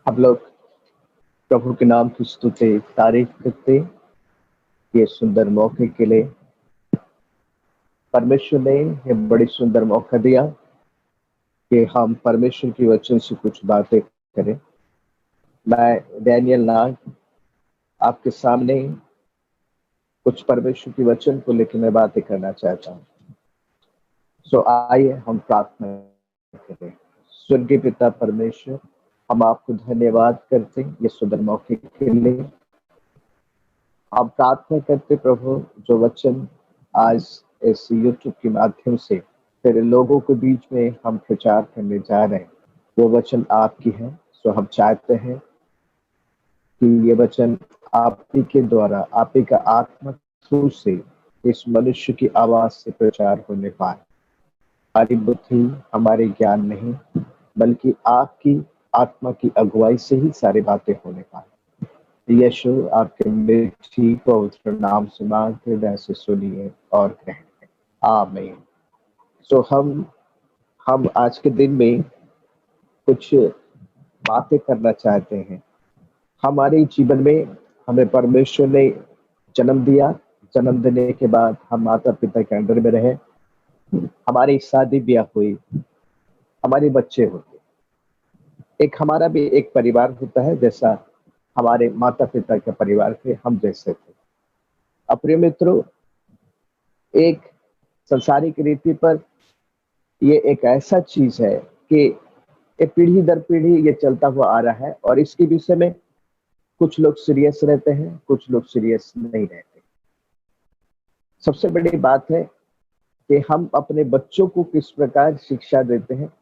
हम लोग प्रभु के नाम की स्तुति तारीफ करते ये सुंदर मौके के लिए। परमेश्वर ने ये बड़ी सुंदर मौका दिया कि हम परमेश्वर की वचन से कुछ बातें करें। मैं डैनियल नाग आपके सामने कुछ परमेश्वर की वचन को लेकर मैं बातें करना चाहता हूँ। सो आइए हम प्रार्थना करें। स्वर्गीय पिता परमेश्वर, हम आपको धन्यवाद करते हैं ये सुंदर मौके के लिए। हम प्रार्थना करते प्रभु, जो वचन आज इस यूट्यूब के माध्यम से तेरे लोगों के बीच में हम प्रचार करने जा रहे हैं, वो वचन आपकी है। सो हम चाहते हैं कि ये वचन आप ही के द्वारा, आप ही का आत्मा थ्रू से इस मनुष्य की आवाज से प्रचार होने पाए। हमारी बुद्धि, हमारे ज्ञान नहीं, बल्कि आपकी आत्मा की अगुवाई से ही सारी बातें होने पाए। यीशु आपके मीठी पवित्र नाम से मांगते हृदय से सुनिए और कहें आमीन। सो हम आज के दिन में कुछ बातें करना चाहते हैं। हमारे जीवन में हमें परमेश्वर ने जन्म दिया। जन्म देने के बाद हम माता पिता के अंडर में रहे, हमारी शादी ब्याह हुई, हमारे बच्चे होते। एक हमारा भी एक परिवार होता है, जैसा हमारे माता पिता के परिवार थे, हम जैसे थे। अब प्रिय मित्रों, एक संसारिक रीति पर ये एक ऐसा चीज है कि ये पीढ़ी दर पीढ़ी ये चलता हुआ आ रहा है, और इसके विषय में कुछ लोग सीरियस रहते हैं, कुछ लोग सीरियस नहीं रहते। सबसे बड़ी बात है कि हम अपने बच्चों को किस प्रकार शिक्षा देते हैं,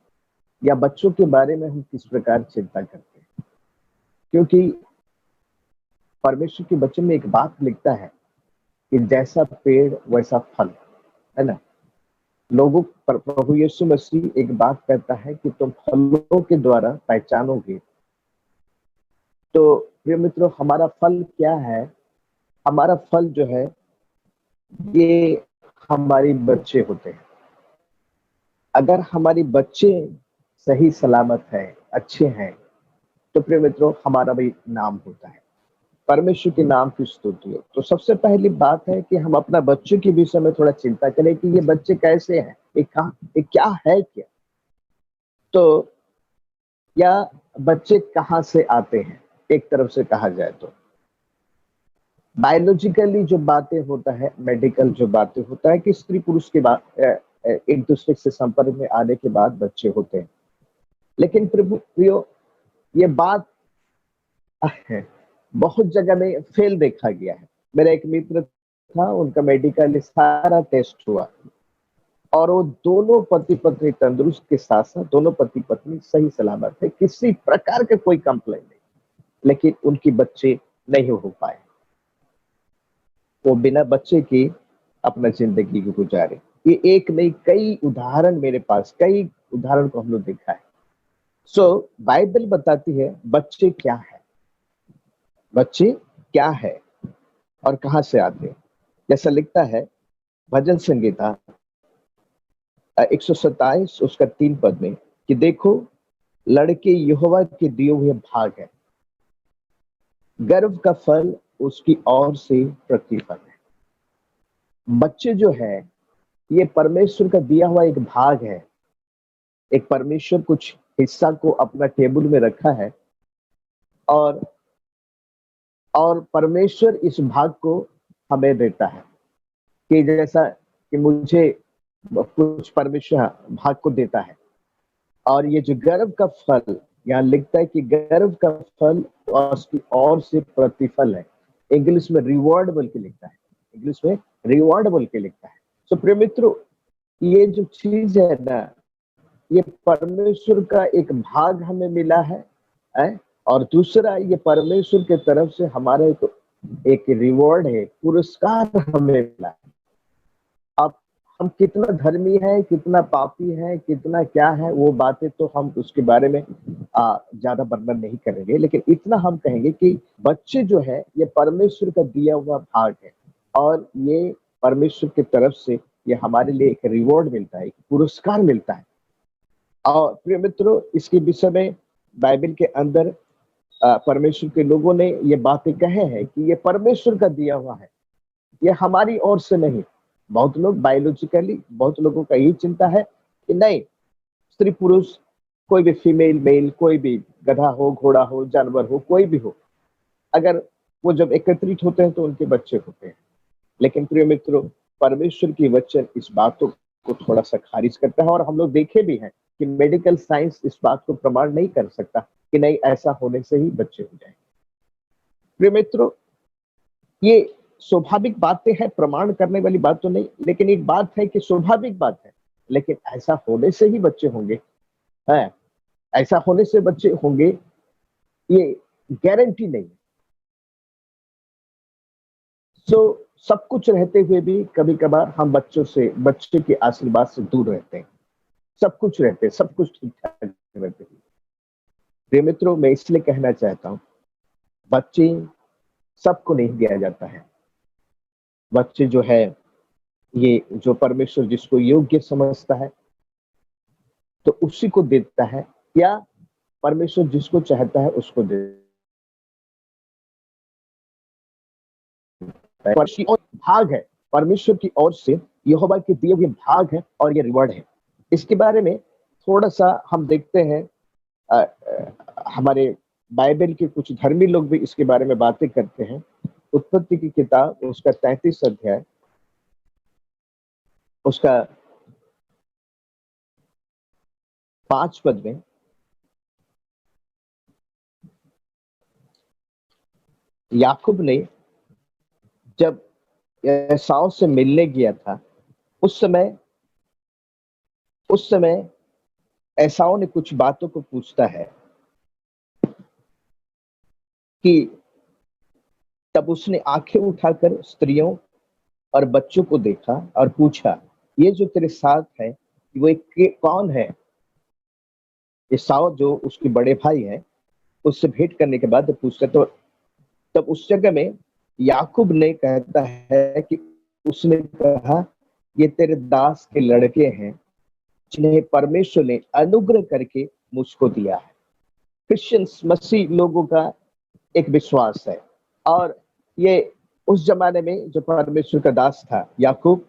या बच्चों के बारे में हम किस प्रकार चिंता करते हैं। क्योंकि परमेश्वर के वचन में एक बात लिखता है कि जैसा पेड़ वैसा फल, है ना। लोगों पर प्रभु यीशु मसीह एक बात कहता है कि तुम फलों के द्वारा पहचानोगे। तो प्रिय मित्रों, हमारा फल क्या है? हमारा फल जो है, ये हमारे बच्चे होते हैं। अगर हमारे बच्चे सही सलामत है, अच्छे हैं, तो प्रिय मित्रों हमारा भी नाम होता है। परमेश्वर के नाम की स्तुति हो। तो सबसे पहली बात है कि हम अपना बच्चों के विषय में थोड़ा चिंता करें कि ये बच्चे कैसे हैं, ये क्या है क्या। तो या बच्चे कहाँ से आते हैं, एक तरफ से कहा जाए तो बायोलॉजिकली जो बातें होता है, मेडिकल जो बातें होता है कि स्त्री पुरुष के बाद एक दूसरे से संपर्क में आने के बाद बच्चे होते हैं। लेकिन प्रभु प्रियो, ये बात है, बहुत जगह में फेल देखा गया है। मेरा एक मित्र था, उनका मेडिकल सारा टेस्ट हुआ, और वो दोनों पति पत्नी तंदुरुस्त के साथ साथ दोनों पति पत्नी सही सलामत थे, किसी प्रकार के कोई कंप्लेन नहीं। लेकिन उनकी बच्चे नहीं हो पाए, वो बिना बच्चे के अपना जिंदगी को गुजारे। ये एक नहीं, कई उदाहरण मेरे पास, कई उदाहरण को हम लोग देखा है। सो बाइबल बताती है बच्चे क्या है, बच्चे क्या है और कहां से आते हैं। जैसा लिखता है भजन संगीता 127 उसका 3 पद में कि देखो, लड़के यहोवा के दिए हुए भाग है, गर्व का फल उसकी ओर से प्रतिफल है। बच्चे जो है, ये परमेश्वर का दिया हुआ एक भाग है। एक परमेश्वर कुछ हिस्सा को अपना टेबल में रखा है, और परमेश्वर इस भाग को हमें देता है। कि जैसा कि मुझे कुछ परमेश्वर भाग को देता है, और ये जो गर्व का फल यहाँ लिखता है कि गर्व का फल और उसकी ओर से प्रतिफल है। इंग्लिश में रिवॉर्ड बोल के लिखता है, इंग्लिश में रिवॉर्ड बोल के लिखता है। तो प्रिय मित्रों, ये जो चीज है ना, ये परमेश्वर का एक भाग हमें मिला है। और दूसरा, ये परमेश्वर के तरफ से हमारा एक रिवॉर्ड है, पुरस्कार हमें मिला है। अब हम कितना धर्मी है, कितना पापी है, कितना क्या है, वो बातें तो हम उसके बारे में ज्यादा वर्णन नहीं करेंगे। लेकिन इतना हम कहेंगे कि बच्चे जो है, ये परमेश्वर का दिया हुआ भाग है, और ये परमेश्वर की तरफ से ये हमारे लिए एक रिवॉर्ड मिलता है, एक पुरस्कार मिलता है। और प्रिय मित्रों, इसके विषय में बाइबल के अंदर परमेश्वर के लोगों ने ये बातें कहे हैं कि ये परमेश्वर का दिया हुआ है, ये हमारी ओर से नहीं। बहुत लोग बायोलॉजिकली, बहुत लोगों का यही चिंता है कि नहीं, स्त्री पुरुष, कोई भी फीमेल मेल, कोई भी गधा हो, घोड़ा हो, जानवर हो, कोई भी हो, अगर वो जब एकत्रित होते हैं तो उनके बच्चे होते हैं। लेकिन प्रिय मित्रों, परमेश्वर की वचन इस बातों को थोड़ा सा खारिज करता है, और हम लोग देखे भी हैं कि मेडिकल साइंस इस बात को प्रमाण नहीं कर सकता कि नहीं, ऐसा होने से ही बच्चे हो जाएंगे। प्रिय मित्रों, ये स्वाभाविक बातें हैं, प्रमाण करने वाली बात तो नहीं, लेकिन एक बात है कि स्वाभाविक बात है, लेकिन ऐसा होने से ही बच्चे होंगे, है, ऐसा होने से बच्चे होंगे, ये गारंटी नहीं। सो सब कुछ रहते हुए भी कभी कभार हम बच्चे के आशीर्वाद से दूर रहते हैं। सब कुछ रहते, सब कुछ ठीक ठाक रहते हैं। प्रिय मित्रों, मैं इसलिए कहना चाहता हूं, बच्चे सबको नहीं दिया जाता है। बच्चे जो है, ये जो परमेश्वर जिसको योग्य समझता है तो उसी को देता है, या परमेश्वर जिसको चाहता है उसको देता है। और भाग है परमेश्वर की ओर से, यहोवा के दिए हुए भाग है और ये रिवॉर्ड है। इसके बारे में थोड़ा सा हम देखते हैं। हमारे बाइबल के कुछ धर्मी लोग भी इसके बारे में बातें करते हैं। उत्पत्ति की किताब, उसका 33 अध्याय, उसका 5 पद में, याकूब ने जब एसाव से मिलने गया था, उस समय एसाव ने कुछ बातों को पूछता है कि तब उसने आंखें उठाकर स्त्रियों और बच्चों को देखा और पूछा, ये जो तेरे साथ है वो एक कौन है? एसाव जो उसके बड़े भाई है, उससे भेंट करने के बाद पूछता, तो तब उस जगह में याकूब ने कहता है कि उसने कहा, ये तेरे दास के लड़के हैं जिन्हें परमेश्वर ने अनुग्रह करके मुझको दिया है। क्रिश्चियंस, मसीह लोगों का एक विश्वास है, और ये उस जमाने में जो परमेश्वर का दास था याकूब,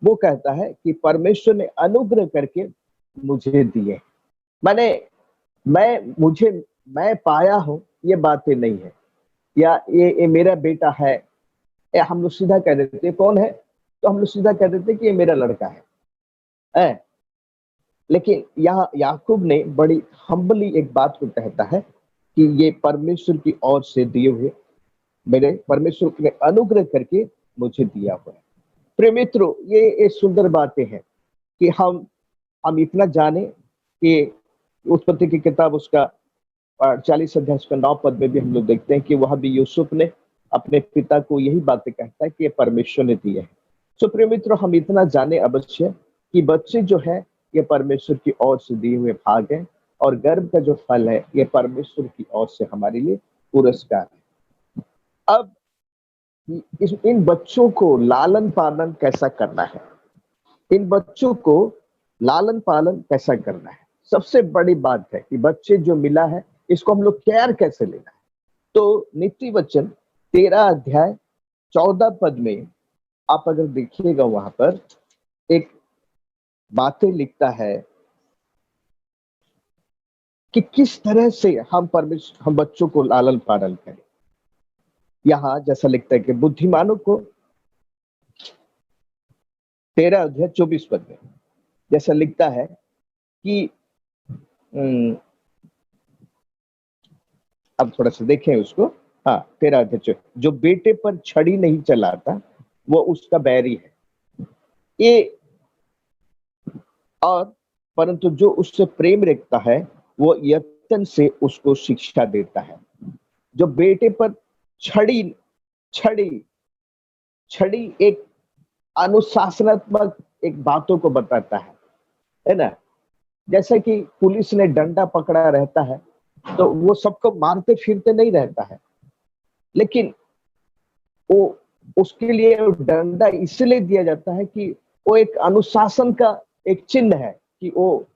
वो कहता है कि परमेश्वर ने अनुग्रह करके मुझे दिए। मैंने मैं पाया हूं, ये बातें नहीं है, या ये मेरा बेटा है, या हम लोग सीधा कह देते कौन है, तो हम लोग सीधा कह देते कि ये मेरा लड़का है। लेकिन यहाँ याकूब ने बड़ी हम्बली एक बात को कहता है कि ये परमेश्वर की ओर से दिए हुए, मेरे परमेश्वर ने अनुग्रह करके मुझे दिया हुआ है। प्रिय मित्रों, ये सुंदर बातें हैं कि हम इतना जाने कि उत्पत्ति की किताब, उसका 40 अध्याय उसका 9 पद में भी हम लोग देखते हैं कि वह भी यूसुफ ने अपने पिता को यही बातें कहता है कि ये परमेश्वर ने दिए हैं। सो प्रिय मित्रों, हम इतना जाने अवश्य कि बच्चे जो है ये परमेश्वर की ओर से दिए हुए भाग है, और गर्भ का जो फल है ये परमेश्वर की ओर से हमारे लिए पुरस्कार है। अब इन बच्चों को लालन पालन कैसा करना है, इन बच्चों को लालन पालन कैसा करना है, सबसे बड़ी बात है कि बच्चे जो मिला है इसको हम लोग केयर कैसे लेना है। तो नीति वचन 13 अध्याय 14 पद में आप अगर देखिएगा, वहां पर एक बातें लिखता है कि किस तरह से हम बच्चों को लालन पालन करें। यहाँ जैसा लिखता है कि बुद्धिमानों को, 13 अध्याय 24 पद में जैसा लिखता है कि अब थोड़ा सा देखें उसको। हाँ, 13 अध्याय, जो बेटे पर छड़ी नहीं चलाता वो उसका बैरी है, ये, और परंतु जो उससे प्रेम रखता है वो यत्न से उसको शिक्षा देता है। जो बेटे पर छड़ी छड़ी छड़ी एक अनुशासनात्मक एक बातों को बताता है ना। जैसे कि पुलिस ने डंडा पकड़ा रहता है तो वो सबको मारते फिरते नहीं रहता है, लेकिन वो उसके लिए डंडा इसलिए दिया जाता है कि वो एक अनुशासन का एक चिन्ह है कि वो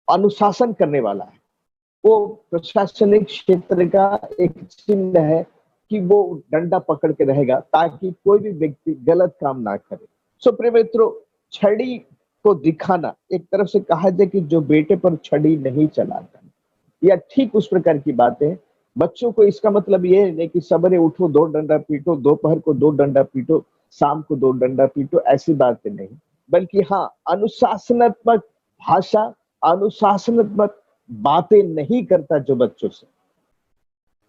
अनुशासन करने वाला है। वो प्रशासनिक क्षेत्र का एक चिन्ह है कि वो डंडा पकड़ के रहेगा ताकि कोई भी व्यक्ति गलत काम ना करे। सो प्रिय मित्रों, छड़ी को दिखाना, एक तरफ से कहा जाए कि जो बेटे पर छड़ी नहीं चलाता, या ठीक उस प्रकार की बातें। बच्चों को इसका मतलब ये नहीं कि सवेरे उठो 2 डंडा पीटो, दोपहर को 2 डंडा पीटो, शाम को 2 डंडा पीटो, ऐसी बातें नहीं। बल्कि हाँ, अनुशासनात्मक भाषा, अनुशासनात्मक बातें नहीं करता जो बच्चों से,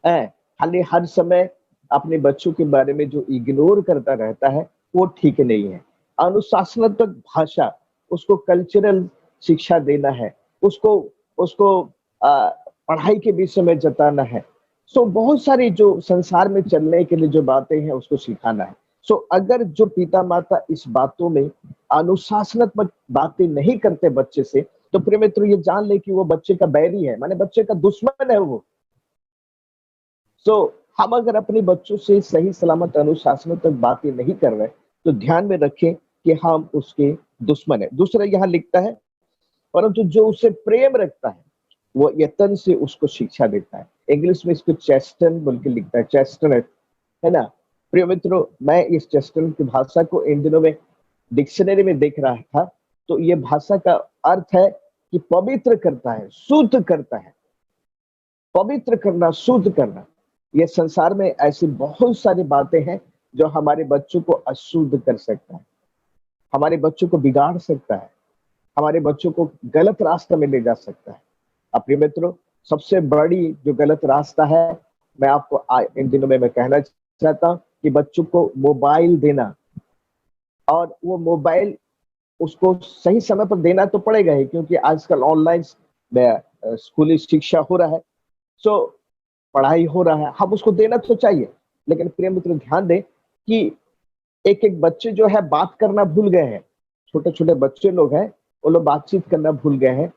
है। खाली हर समय अपने बच्चों के बारे में जो इग्नोर करता रहता है, वो ठीक नहीं है। अनुशासनात्मक भाषा, उसको कल्चरल शिक्षा देना है, उसको उसको पढ़ाई के विषय में जताना है। सो बहुत सारी जो संसार में चलने के लिए जो बातें हैं, उसको सिखाना है। सो अगर जो पिता-माता इस बातों में अनुशासनात्मक बातें नहीं करते बच्चे से, तो प्रिय मित्रों ये जान लें कि वो बच्चे का बैरी है, माने बच्चे का दुश्मन है वो। सो हम अगर अपने बच्चों से सही सलामत अनुशासनात्मक बातें नहीं कर रहे, तो ध्यान में रखें कि हम उसके दुश्मन है। दूसरा यहाँ लिखता है, परंतु जो उससे प्रेम रखता है, वो यत्न से उसको शिक्षा देता है। इंग्लिश में इसको चेस्टन बोल के लिखता है, चेस्टनट, है ना? प्रिय मित्रों, मैं इस चेस्टन की भाषा को इन दिनों में डिक्शनरी में देख रहा था, तो ये भाषा का अर्थ है कि पवित्र करता है, शुद्ध करता है। पवित्र करना, शुद्ध करना। ये संसार में ऐसी बहुत सारी बातें हैं जो हमारे बच्चों को अशुद्ध कर सकता है, हमारे बच्चों को बिगाड़ सकता है, हमारे बच्चों को गलत रास्ते में ले जा सकता है। प्रिय मित्रों, सबसे बड़ी जो गलत रास्ता है, मैं आपको इन दिनों में मैं कहना चाहता हूँ कि बच्चों को मोबाइल देना, और वो मोबाइल उसको सही समय पर देना तो पड़ेगा ही, क्योंकि आजकल ऑनलाइन स्कूली शिक्षा हो रहा है। सो पढ़ाई हो रहा है, हम उसको देना तो चाहिए। लेकिन प्रिय मित्र ध्यान दें कि एक-एक बच्चे जो है बात करना भूल गए हैं। छोटे-छोटे बच्चे लोग हैं, वो लोग बातचीत करना भूल गए हैं।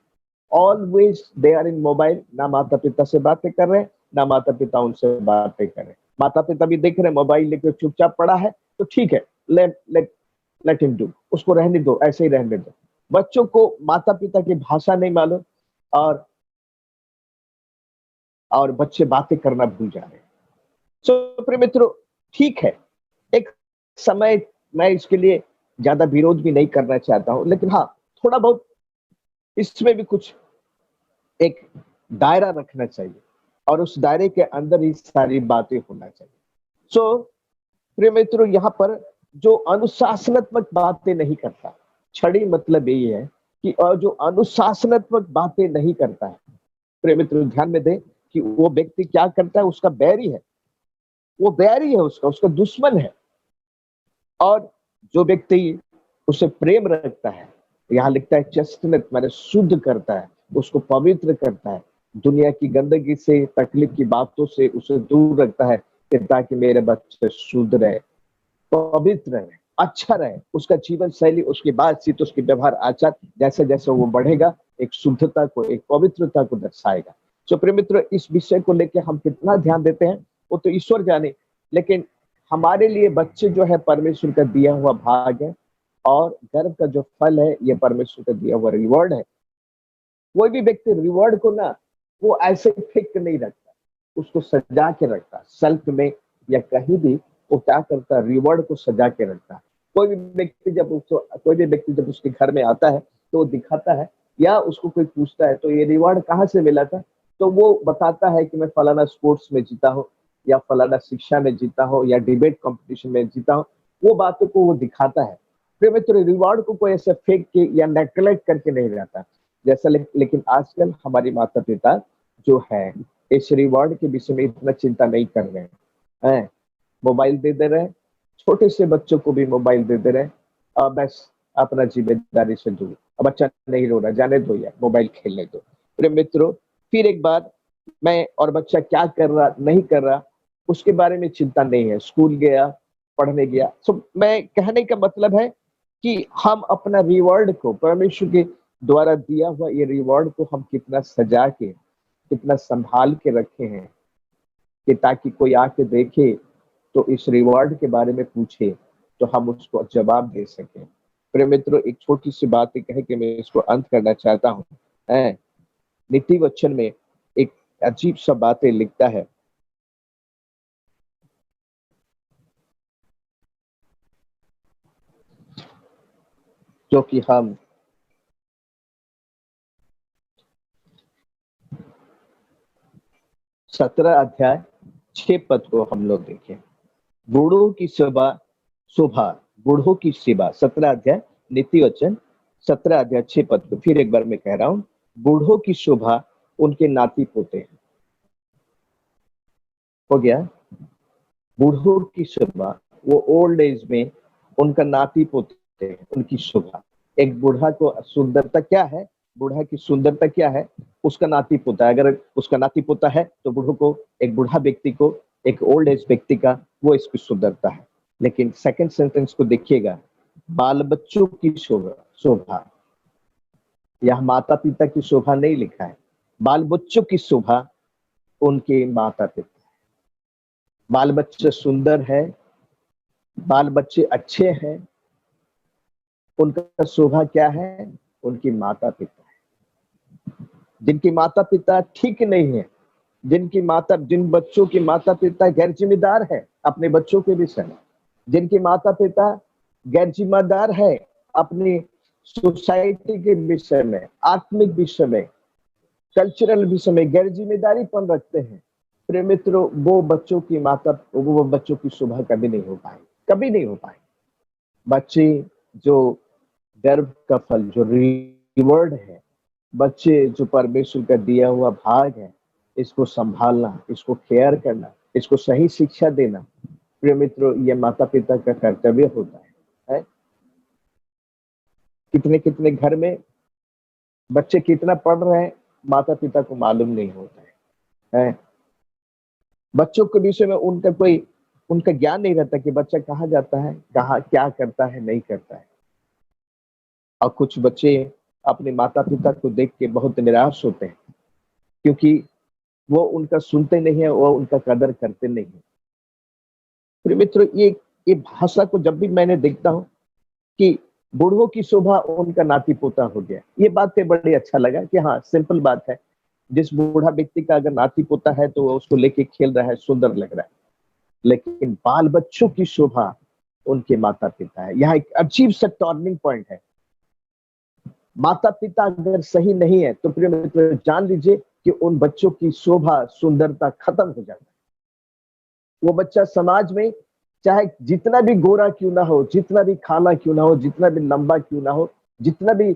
Always they are in mobile, ना माता-पिता से बातें कर रहे हैं, ना माता-पिता उनसे बातें कर रहे हैं। माता-पिता भी देख रहे हैं मोबाइल लेके चुपचाप पड़ा है, तो ठीक है, let let let him do, उसको रहने दो, ऐसे ही रहने दो। बच्चों को माता-पिता की भाषा नहीं मालूम, और बच्चे बातें करना भूल जा रहे हैं। सो प्रिय मित्रों, ठीक है, एक समय मैं इसके लिए ज़्यादा विरोध भी नहीं करना चाहता हूँ, लेकिन हाँ, थोड़ा बहुत इसमें भी कुछ एक दायरा रखना चाहिए, और उस दायरे के अंदर ही सारी बातें होना चाहिए। सो प्रिय मित्रों, यहाँ पर जो अनुशासनात्मक बातें नहीं करता, छड़ी मतलब यही है कि जो अनुशासनात्मक बातें नहीं करता है, प्रिय मित्रों ध्यान में दें कि वो व्यक्ति क्या करता है, उसका बैरी है, वो बैरी है, उसका दुश्मन है। और जो व्यक्ति उसे प्रेम रखता है, यहाँ लिखता है चेस्टनट, माने शुद्ध करता है, उसको पवित्र करता है, दुनिया की गंदगी से, तकलीफ की बातों से उसे दूर रखता है, कि ताकि मेरे बच्चे शुद्ध रहे, पवित्र रहे, अच्छा रहे। उसका जीवन शैली, उसकी बातचीत, उसके व्यवहार आचार, जैसे जैसे वो बढ़ेगा, एक शुद्धता को, एक पवित्रता को दर्शाएगा। सो प्रिय मित्रों, इस विषय को लेकर हम कितना ध्यान देते हैं, वो तो ईश्वर जाने। लेकिन हमारे लिए बच्चे जो है परमेश्वर का दिया हुआ भाग है, और गर्भ का जो फल है, ये परमेश्वर का दिया हुआ रिवॉर्ड है। कोई भी व्यक्ति रिवॉर्ड को ना, वो ऐसे फेंक के नहीं रखता, उसको सजा के रखता, शेल्फ में या कहीं भी वो क्या करता है, रिवॉर्ड को सजा के रखता है। कोई भी व्यक्ति जब उसके घर में आता है, तो वो दिखाता है, या उसको कोई पूछता है, तो ये रिवॉर्ड कहाँ से मिला था? तो वो बताता है कि मैं फलाना स्पोर्ट्स में जीता हूँ, या फलाना शिक्षा में जीता हूँ, या डिबेट कॉम्पिटिशन में जीता हूँ। वो बातों को वो दिखाता है। फिर मित्र, रिवॉर्ड को कोई ऐसे फेंक के या नेग्लेक्ट करके नहीं रहता। जैसा लेकिन आजकल हमारे माता-पिता जो है, इस रिवॉर्ड के विषय में इतना चिंता नहीं कर रहे हैं। मोबाइल दे रहे हैं, छोटे से बच्चों को भी मोबाइल दे रहे हैं, बस अपना जिम्मेदारी से दूर। बच्चा नहीं रो रहा, जाने दो यार, मोबाइल खेलने दो। मेरे मित्रों, फिर एक बार, मैं और बच्चा क्या कर रहा, नहीं कर रहा, उसके बारे में चिंता नहीं है। स्कूल गया, पढ़ने गया। सो मैं कहने का मतलब है कि हम अपना रिवॉर्ड को, परमेश्वर के द्वारा दिया हुआ ये रिवॉर्ड को हम कितना सजा के, कितना संभाल के रखे हैं, कि ताकि कोई आके देखे, तो इस रिवॉर्ड के बारे में पूछे, तो हम उसको जवाब दे सकें। प्रिय मित्रों, एक छोटी सी बात कह के मैं इसको अंत करना चाहता हूँ। नीति वचन में एक अजीब सा बातें लिखता है। जो कि हम 17 अध्याय 6 पद को हम लोग देखें। बूढ़ों की सेवा शोभा, बूढ़ों की सेवा, 17 अध्याय नीति वचन 17 अध्याय 6 पद को फिर एक बार मैं कह रहा हूं, बूढ़ों की शोभा उनके नाती पोते हैं। हो गया, बूढ़ों की शोभा, वो ओल्ड एज में उनका नाती पोते हैं, उनकी शोभा। एक बूढ़ा को सुंदरता क्या है, बूढ़ा की सुंदरता क्या है, उसका नाती पोता है। अगर उसका नाती पोता है तो बूढ़ों को, एक बूढ़ा व्यक्ति को, एक ओल्ड एज व्यक्ति का वो इसकी सुंदरता है। लेकिन सेकंड सेंटेंस को देखिएगा, बाल बच्चों की शोभा, शोभा, यह माता पिता की शोभा नहीं लिखा है, बाल बच्चों की शोभा उनके माता पिता। बाल बच्चे सुंदर है, बाल बच्चे अच्छे हैं, उनका शोभा क्या है, उनकी माता पिता है। जिनकी माता पिता ठीक नहीं है, जिन बच्चों की माता पिता गैर जिम्मेदार है अपने बच्चों के विषय में, जिनके माता पिता गैर जिम्मेदार है अपनी सोसाइटी के विषय में, आत्मिक विषय में, कल्चरल विषय में गैर जिम्मेदारीपन रखते हैं, प्रिय मित्रों, वो बच्चों की शोभा कभी नहीं हो पाए, कभी नहीं हो पाए। बच्चे जो गर्भ का फल, जो रिवॉर्ड है, बच्चे जो परमेश्वर का दिया हुआ भाग है, इसको संभालना, इसको केयर करना, इसको सही शिक्षा देना, प्रिय मित्रों, ये माता पिता का कर्तव्य होता है। कितने कितने घर में बच्चे कितना पढ़ रहे हैं माता पिता को मालूम नहीं होता है। बच्चों के विषय में उनका ज्ञान नहीं रहता कि बच्चा कहाँ जाता है, कहाँ क्या करता है, नहीं करता है। और कुछ बच्चे अपने माता पिता को देख के बहुत निराश होते हैं, क्योंकि वो उनका सुनते नहीं है, वो उनका कदर करते नहीं है। प्रिय मित्रों, ये भाषा को जब भी मैंने देखता हूँ कि बूढ़ों की शोभा उनका नाती पोता हो गया, ये बात पे बड़ी अच्छा लगा कि हाँ, सिंपल बात है। जिस बूढ़ा व्यक्ति का अगर नाती पोता है तो वो उसको लेके खेल रहा है, सुंदर लग रहा है। लेकिन बाल बच्चों की शोभा उनके माता पिता है। यहाँ एक अजीब सा टर्निंग पॉइंट है। माता पिता अगर सही नहीं है तो प्रिय मित्र जान लीजिए कि उन बच्चों की शोभा, सुंदरता खत्म हो जाता है। वो बच्चा समाज में चाहे जितना भी गोरा क्यों ना हो, जितना भी खाला क्यों ना हो, जितना भी लंबा क्यों ना हो, जितना भी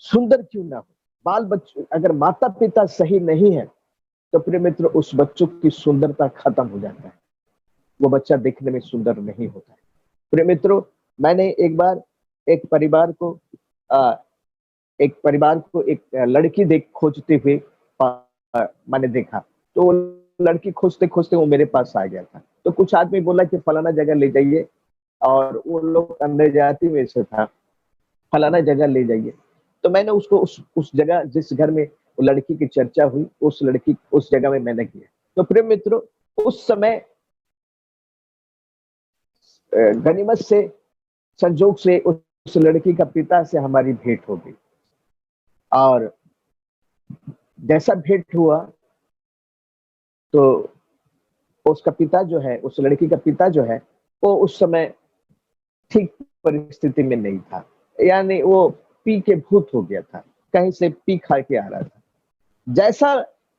सुंदर क्यों ना हो, बाल बच्चे अगर माता पिता सही नहीं है तो प्रिय मित्र उस बच्चों की सुंदरता खत्म हो जाता है। वो बच्चा देखने में सुंदर नहीं होता है। प्रिय मित्रों, मैंने एक बार एक परिवार को एक लड़की खोजते हुए मैंने देखा। तो लड़की खोजते खोजते वो मेरे पास आ गया था। तो कुछ आदमी बोला कि फलाना जगह ले जाइए, और वो लोग अन्य जाति में से था, फलाना जगह ले जाइए। तो मैंने उसको उस जगह, जिस घर में वो लड़की की चर्चा हुई, उस जगह में मैंने किया। तो प्रिय मित्रों, उस समय गनीमत से, संजोग से उस लड़की का पिता से हमारी भेंट हो गई। और जैसा भेंट हुआ तो उसका पिता जो है, उस लड़की का पिता जो है, वो उस समय ठीक परिस्थिति में नहीं था। यानी वो पी के भूत हो गया था, कहीं से पी खा के आ रहा था। जैसा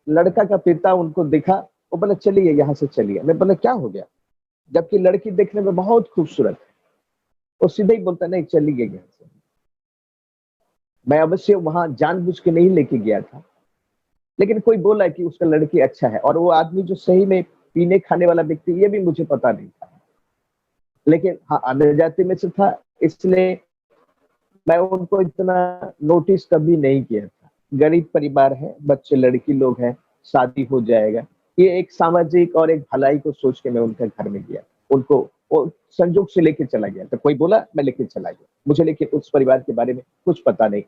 लड़का का पिता उनको दिखा, वो बोला चलिए यहाँ से चलिए। मैं बोला क्या हो गया, जबकि लड़की देखने में बहुत खूबसूरत है। वो सीधे ही बोलता नहीं, चलिए यहाँ से। मैं अवश्य वहां जानबूझ के नहीं लेके गया था, लेकिन कोई बोला कि उसका लड़की अच्छा है, और वो आदमी जो सही में पीने खाने वाला व्यक्ति, ये भी मुझे पता नहीं था। लेकिन हाँ, अन्य जाति में से था, इसलिए मैं उनको इतना नोटिस कभी नहीं किया था। गरीब परिवार है, बच्चे लड़की लोग हैं, शादी हो जाएगा, ये एक सामाजिक और एक भलाई को सोच के मैं उनके घर में गया। उनको वो संजोग से लेके चला गया। तो कोई बोला, मैं लेके चला गया। मुझे लेकिन उस परिवार के बारे में कुछ पता नहीं।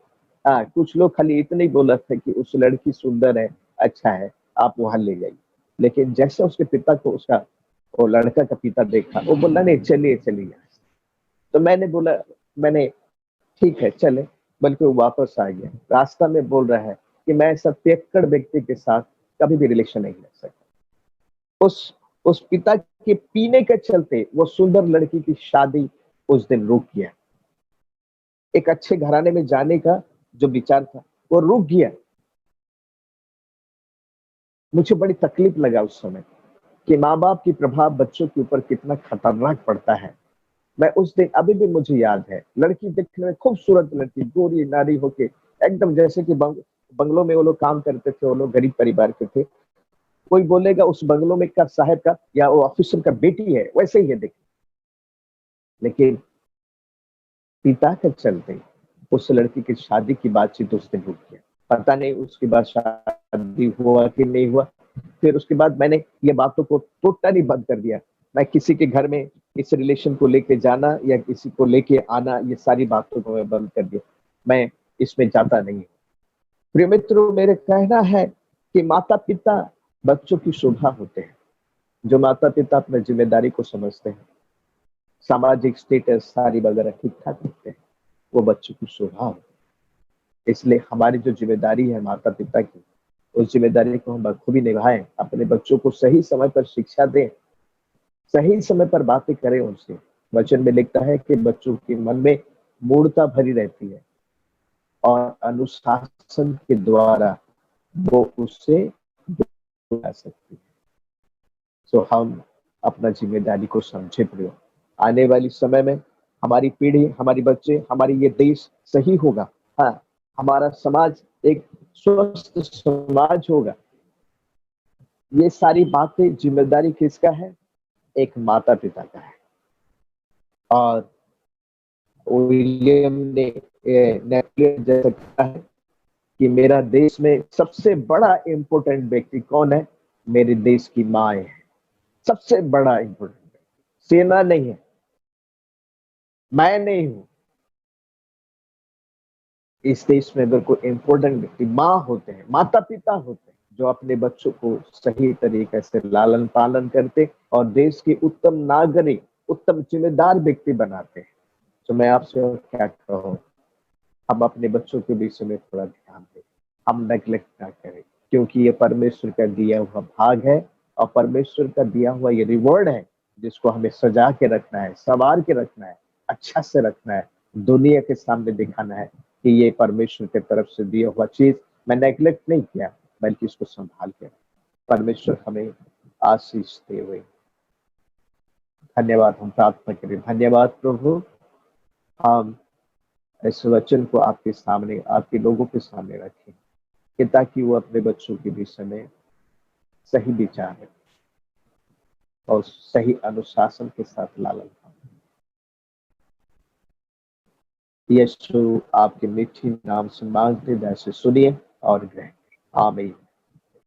हाँ, कुछ लोग खाली इतना ही बोला था कि उस लड़की सुंदर है, अच्छा है, आप वहां ले जाइए। लेकिन जैसे उसके पिता को, उसका वो लड़का का पिता देखा, वो बोला नहीं, चलिए चलिए। तो मैंने बोला, मैंने ठीक है चले, बल्कि वो वापस आ गया। रास्ता में बोल रहा है कि मैं ऐसा पियक्कड़ व्यक्ति के साथ कभी भी रिलेशन नहीं रख सकता। उस पिता के पीने के चलते वो सुंदर लड़की की शादी उस दिन रुक गया। एक अच्छे घराने में जाने का जो विचार था वो रुक गया। मुझे बड़ी तकलीफ लगा उस समय कि माँ बाप की प्रभाव बच्चों के ऊपर कितना खतरनाक पड़ता है। मैं उस दिन अभी भी मुझे याद है, लड़की देखने में खूबसूरत लड़की, गोरी नारी होके एकदम जैसे कि बंगलों में वो लोग काम करते थे, वो लोग गरीब परिवार के थे। कोई बोलेगा उस बंगलों में का साहब का या वो ऑफिसर का बेटी है, वैसे ही है देख। लेकिन पिता के चलते उस लड़की की शादी की बातचीत उस दिन रुक गया। पता नहीं उसके बाद शादी हुआ कि नहीं हुआ। फिर उसके बाद मैंने ये बातों को टोटली बंद कर दिया। मैं किसी के घर में इस रिलेशन को लेके जाना या किसी को लेके आना, ये सारी बातों को मैं बंद कर दिया। मैं इसमें जाता नहीं हूँ। प्रिय मित्रों, मेरे कहना है कि माता पिता बच्चों की शोभा होते हैं। जो माता पिता अपनी जिम्मेदारी को समझते हैं, सामाजिक स्टेटस सारी वगैरह ठीक ठाक रखते हैं, वो बच्चों की शोभा होती है। इसलिए हमारी जो जिम्मेदारी है माता पिता की, उस जिम्मेदारी को हम बखूबी निभाएं। अपने बच्चों को सही समय पर शिक्षा दें, सही समय पर बातें करें उनसे। वचन में लिखता है कि बच्चों के मन में मूढ़ता भरी रहती है और अनुशासन के द्वारा वो उससे दूर जा सकती है। सो हम अपना जिम्मेदारी को समझे प्रयोग। आने वाली समय में हमारी पीढ़ी, हमारी बच्चे, हमारी ये देश सही होगा। हाँ, हमारा समाज एक स्वस्थ समाज होगा। ये सारी बातें जिम्मेदारी किसका है? एक माता पिता का है। और विलियम ने नेपोलियन जैसा कहा है कि मेरा देश में सबसे बड़ा इंपोर्टेंट व्यक्ति कौन है? मेरे देश की माँ है। सबसे बड़ा इंपोर्टेंट, सेना नहीं है, मैं नहीं हूं। इस देश में अगर कोई इंपोर्टेंट व्यक्ति माँ होते हैं, माता पिता होते हैं, जो अपने बच्चों को सही तरीके से लालन पालन करते और देश के उत्तम नागरिक, उत्तम जिम्मेदार व्यक्ति बनाते हैं। तो मैं आपसे और क्या कहूँ, हम अपने बच्चों के विषय में थोड़ा ध्यान दें, हम नेग्लेक्ट ना करें, क्योंकि ये परमेश्वर का दिया हुआ भाग है और परमेश्वर का दिया हुआ ये रिवॉर्ड है, जिसको हमें सजा के रखना है, संवार के रखना है, अच्छा से रखना है, दुनिया के सामने दिखाना है कि ये परमेश्वर की तरफ से दिया हुआ चीज मैं नेग्लेक्ट नहीं किया, बल्कि इसको संभाल के। परमेश्वर हमें आशीष दे हुए। धन्यवाद। हम प्रार्थना करें। धन्यवाद प्रभु, हम इस वचन को आपके सामने, आपके लोगों के सामने रखें कि ताकि वो अपने बच्चों के विषय में सही विचार रखें और सही अनुशासन के साथ लालन पालन। यीशु आपके मीठी नाम से मांगते, जैसे सुनिए और ग्रहण। आमीन।